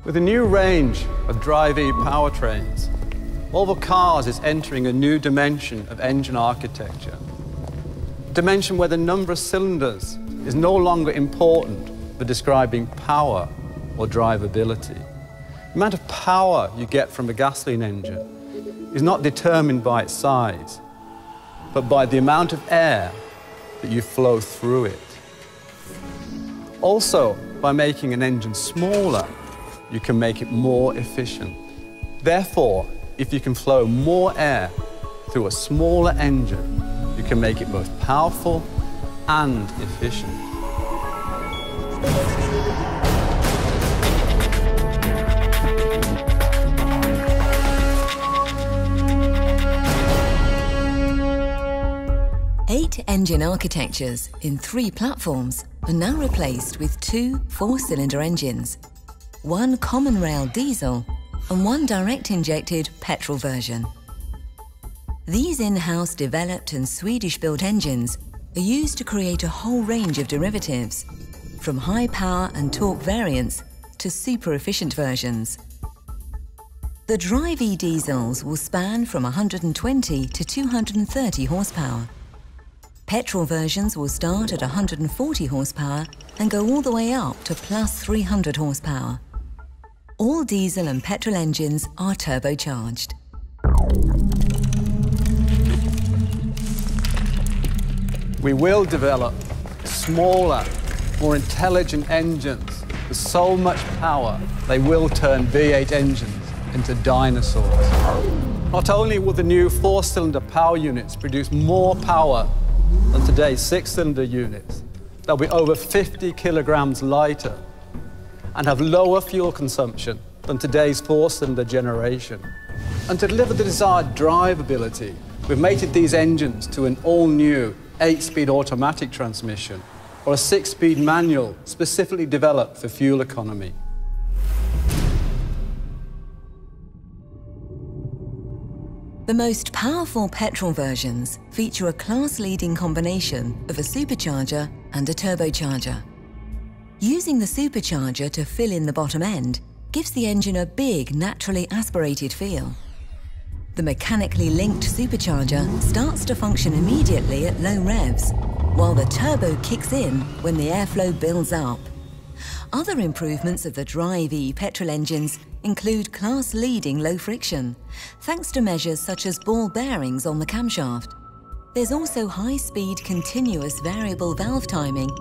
With a new range of Drive-E powertrains, Volvo Cars is entering a new dimension of engine architecture. A dimension where the number of cylinders is no longer important for describing power or drivability. The amount of power you get from a gasoline engine is not determined by its size, but by the amount of air that you flow through it. Also, by making an engine smaller, you can make it more efficient. Therefore, if you can flow more air through a smaller engine, you can make it both powerful and efficient. Eight engine architectures in 3 platforms are now replaced with 2 4-cylinder engines, 1 common rail diesel and 1 direct-injected petrol version. These in-house developed and Swedish-built engines are used to create a whole range of derivatives, from high power and torque variants to super-efficient versions. The Drive-E diesels will span from 120 to 230 horsepower. Petrol versions will start at 140 horsepower and go all the way up to plus 300 horsepower. All diesel and petrol engines are turbocharged. We will develop smaller, more intelligent engines with so much power they will turn V8 engines into dinosaurs. Not only will the new 4-cylinder power units produce more power than today's 6-cylinder units, they'll be over 50 kilograms lighter and have lower fuel consumption than today's 4-cylinder generation. And to deliver the desired drivability, we've mated these engines to an all-new 8-speed automatic transmission or a 6-speed manual specifically developed for fuel economy. The most powerful petrol versions feature a class-leading combination of a supercharger and a turbocharger. Using the supercharger to fill in the bottom end gives the engine a big, naturally aspirated feel. The mechanically linked supercharger starts to function immediately at low revs, while the turbo kicks in when the airflow builds up. Other improvements of the Drive-E petrol engines include class-leading low friction, thanks to measures such as ball bearings on the camshaft. There's also high-speed continuous variable valve timing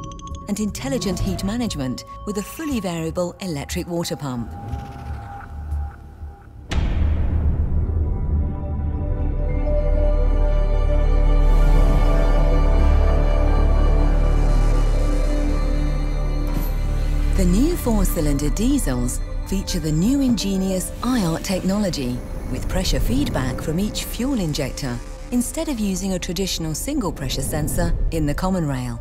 and intelligent heat management with a fully variable electric water pump. The new 4-cylinder diesels feature the new ingenious IART technology with pressure feedback from each fuel injector instead of using a traditional single pressure sensor in the common rail.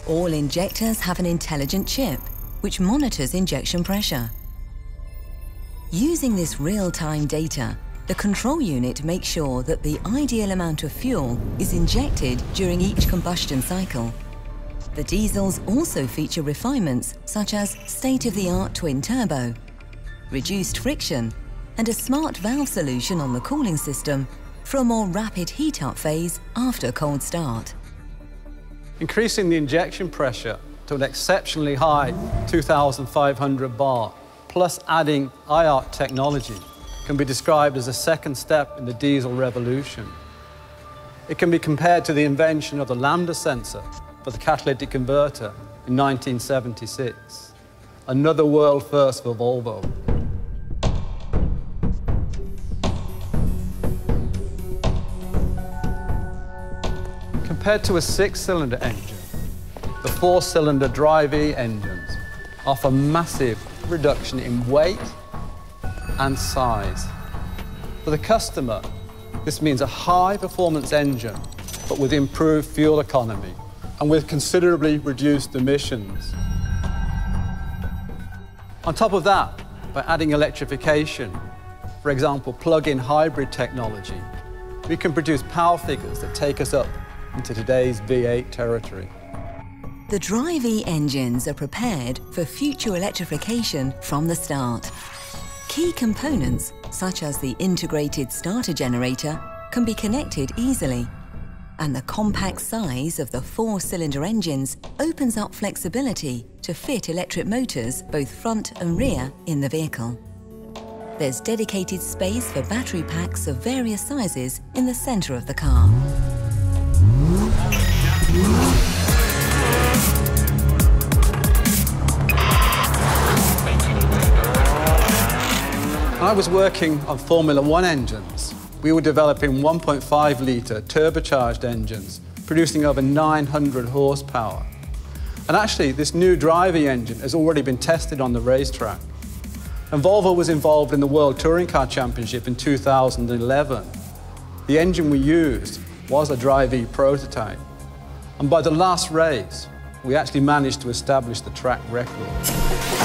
All injectors have an intelligent chip which monitors injection pressure. Using this real-time data, the control unit makes sure that the ideal amount of fuel is injected during each combustion cycle. The diesels also feature refinements such as state-of-the-art twin-turbo, reduced friction, and a smart valve solution on the cooling system for a more rapid heat-up phase after cold start. Increasing the injection pressure to an exceptionally high 2,500 bar, plus adding IART technology, can be described as a second step in the diesel revolution. It can be compared to the invention of the lambda sensor for the catalytic converter in 1976. Another world first for Volvo. Compared to a 6-cylinder engine, the 4-cylinder Drive-E engines offer massive reduction in weight and size. For the customer, this means a high-performance engine, but with improved fuel economy and with considerably reduced emissions. On top of that, by adding electrification, for example, plug-in hybrid technology, we can produce power figures that take us up into today's V8 territory. The Drive-E engines are prepared for future electrification from the start. Key components, such as the integrated starter generator, can be connected easily, and the compact size of the 4-cylinder engines opens up flexibility to fit electric motors both front and rear in the vehicle. There's dedicated space for battery packs of various sizes in the centre of the car. When I was working on Formula One engines, we were developing 1.5-litre turbocharged engines, producing over 900 horsepower. And actually, this new Drive-E engine has already been tested on the racetrack. And Volvo was involved in the World Touring Car Championship in 2011. The engine we used was a Drive-E prototype. And by the last race, we actually managed to establish the track record.